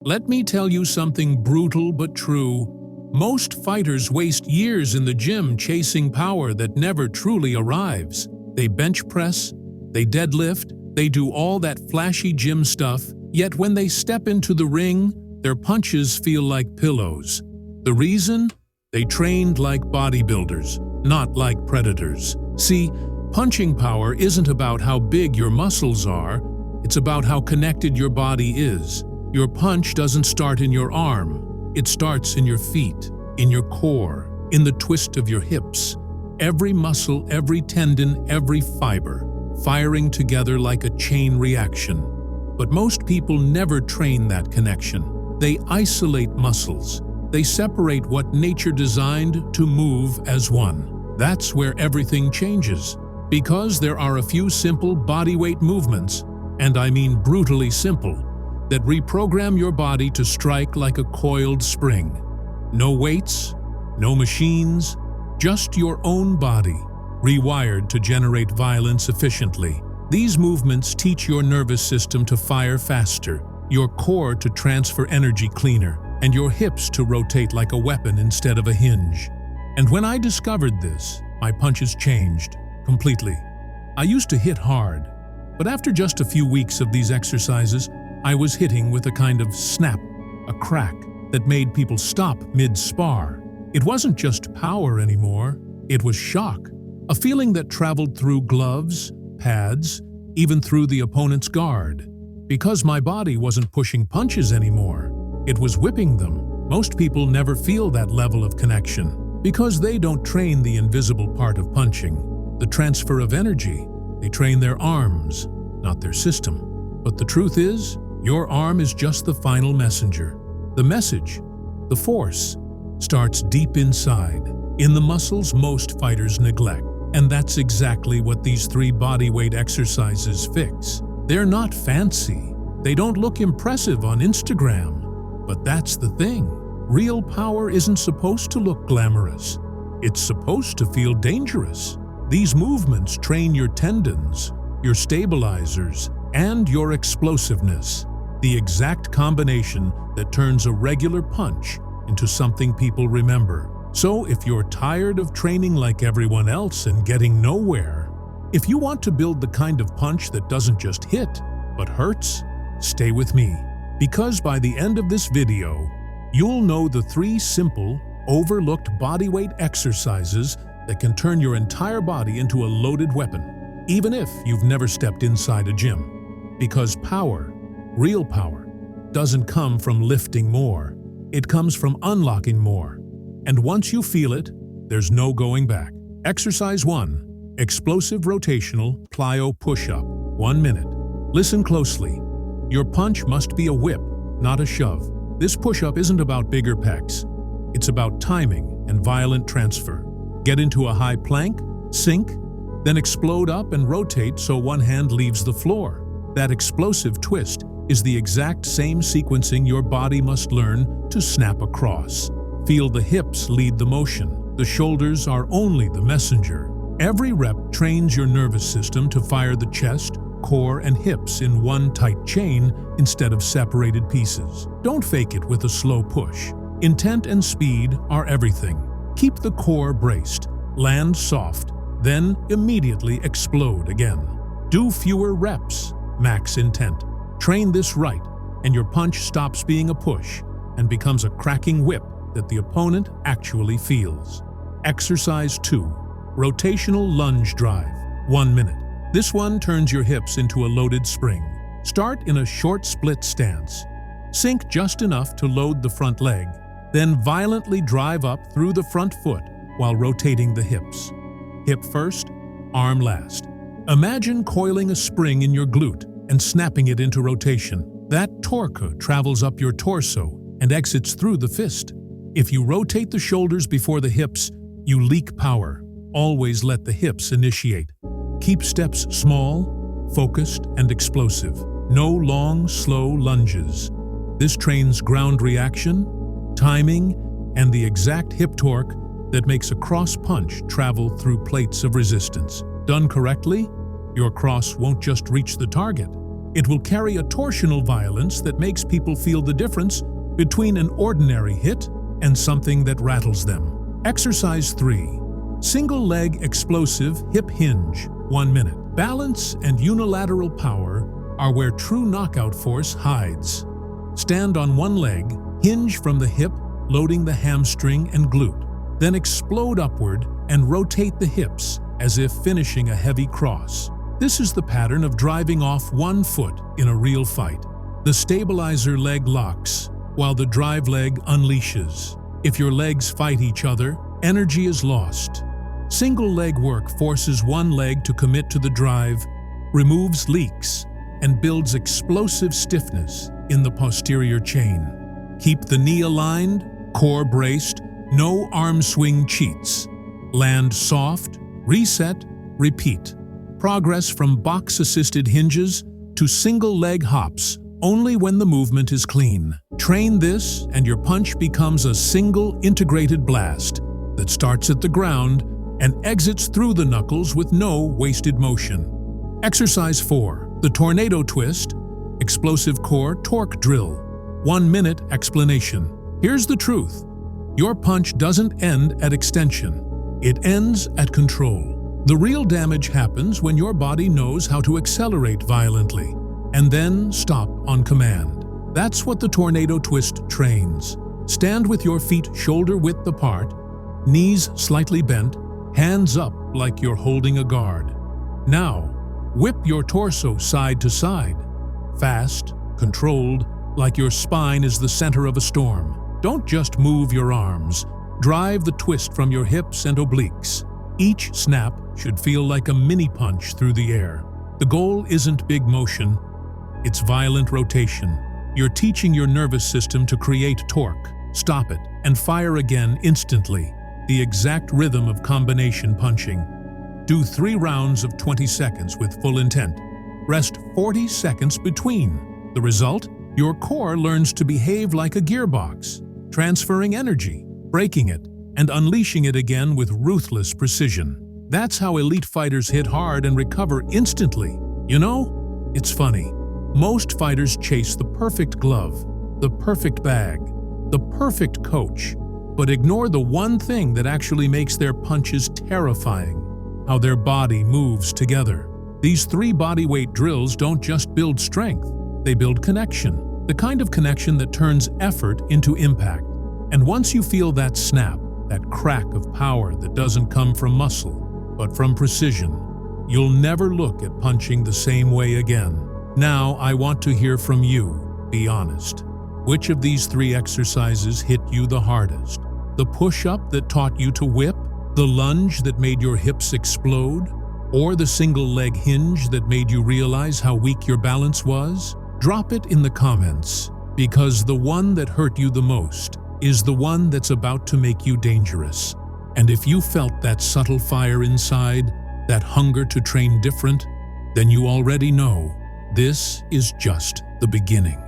Let me tell you something brutal but true. Most fighters waste years in the gym chasing power that never truly arrives. They bench press, they deadlift, they do all that flashy gym stuff, yet when they step into the ring, their punches feel like pillows. The reason? They trained like bodybuilders, not like predators. See, punching power isn't about how big your muscles are, it's about how connected your body is. Your punch doesn't start in your arm, it starts in your feet, in your core, in the twist of your hips. Every muscle, every tendon, every fiber, firing together like a chain reaction. But most people never train that connection. They isolate muscles. They separate what nature designed to move as one. That's where everything changes. Because there are a few simple bodyweight movements, and I mean brutally simple, that reprogram your body to strike like a coiled spring. No weights, no machines, just your own body, rewired to generate violence efficiently. These movements teach your nervous system to fire faster, your core to transfer energy cleaner, and your hips to rotate like a weapon instead of a hinge. And when I discovered this, my punches changed completely. I used to hit hard, but after just a few weeks of these exercises, I was hitting with a kind of snap, a crack that made people stop mid-spar. It wasn't just power anymore, it was shock, a feeling that traveled through gloves, pads, even through the opponent's guard. Because my body wasn't pushing punches anymore, it was whipping them. Most people never feel that level of connection because they don't train the invisible part of punching, the transfer of energy. They train their arms, not their system. But the truth is, your arm is just the final messenger. The message, the force, starts deep inside, in the muscles most fighters neglect. And that's exactly what these 3 bodyweight exercises fix. They're not fancy. They don't look impressive on Instagram. But that's the thing. Real power isn't supposed to look glamorous. It's supposed to feel dangerous. These movements train your tendons, your stabilizers, and your explosiveness. The exact combination that turns a regular punch into something people remember. So if you're tired of training like everyone else and getting nowhere, if you want to build the kind of punch that doesn't just hit, but hurts, stay with me. Because by the end of this video, you'll know the 3 simple, overlooked bodyweight exercises that can turn your entire body into a loaded weapon, even if you've never stepped inside a gym. Because power, real power, doesn't come from lifting more. It comes from unlocking more. And once you feel it, there's no going back. Exercise 1. Explosive rotational plyo push-up. 1 minute. Listen closely. Your punch must be a whip, not a shove. This push-up isn't about bigger pecs. It's about timing and violent transfer. Get into a high plank, sink, then explode up and rotate so one hand leaves the floor. That explosive twist is the exact same sequencing your body must learn to snap across. Feel the hips lead the motion. The shoulders are only the messenger. Every rep trains your nervous system to fire the chest, core, and hips in one tight chain instead of separated pieces. Don't fake it with a slow push. Intent and speed are everything. Keep the core braced, land soft, then immediately explode again. Do fewer reps, max intent. Train this right, and your punch stops being a push and becomes a cracking whip that the opponent actually feels. Exercise 2. Rotational lunge drive. 1 minute. This one turns your hips into a loaded spring. Start in a short split stance. Sink just enough to load the front leg, then violently drive up through the front foot while rotating the hips. Hip first, arm last. Imagine coiling a spring in your glute and snapping it into rotation. That torque travels up your torso and exits through the fist. If you rotate the shoulders before the hips, you leak power. Always let the hips initiate. Keep steps small, focused, and explosive. No long, slow lunges. This trains ground reaction, timing, and the exact hip torque that makes a cross punch travel through plates of resistance. Done correctly, your cross won't just reach the target. It will carry a torsional violence that makes people feel the difference between an ordinary hit and something that rattles them. Exercise 3. Single leg explosive hip hinge, 1 minute. Balance and unilateral power are where true knockout force hides. Stand on one leg, hinge from the hip, loading the hamstring and glute. Then explode upward and rotate the hips as if finishing a heavy cross. This is the pattern of driving off one foot in a real fight. The stabilizer leg locks, while the drive leg unleashes. If your legs fight each other, energy is lost. Single leg work forces one leg to commit to the drive, removes leaks, and builds explosive stiffness in the posterior chain. Keep the knee aligned, core braced, no arm swing cheats. Land soft, reset, repeat. Progress from box-assisted hinges to single-leg hops only when the movement is clean. Train this and your punch becomes a single integrated blast that starts at the ground and exits through the knuckles with no wasted motion. Exercise 4. The tornado twist, explosive core torque drill. 1 minute explanation. Here's the truth. Your punch doesn't end at extension. It ends at control. The real damage happens when your body knows how to accelerate violently and then stop on command. That's what the tornado twist trains. Stand with your feet shoulder-width apart, knees slightly bent, hands up like you're holding a guard. Now, whip your torso side to side. Fast, controlled, like your spine is the center of a storm. Don't just move your arms. Drive the twist from your hips and obliques. Each snap should feel like a mini punch through the air. The goal isn't big motion, it's violent rotation. You're teaching your nervous system to create torque, stop it, and fire again instantly. The exact rhythm of combination punching. Do 3 rounds of 20 seconds with full intent. Rest 40 seconds between. The result? Your core learns to behave like a gearbox, transferring energy, breaking it, and unleashing it again with ruthless precision. That's how elite fighters hit hard and recover instantly. You know, it's funny. Most fighters chase the perfect glove, the perfect bag, the perfect coach, but ignore the one thing that actually makes their punches terrifying: how their body moves together. These 3 bodyweight drills don't just build strength, they build connection, the kind of connection that turns effort into impact. And once you feel that snap, that crack of power that doesn't come from muscle, but from precision, you'll never look at punching the same way again. Now, I want to hear from you. Be honest. Which of these 3 exercises hit you the hardest? The push-up that taught you to whip? The lunge that made your hips explode? Or the single leg hinge that made you realize how weak your balance was? Drop it in the comments, because the one that hurt you the most is the one that's about to make you dangerous. And if you felt that subtle fire inside, that hunger to train different, then you already know this is just the beginning.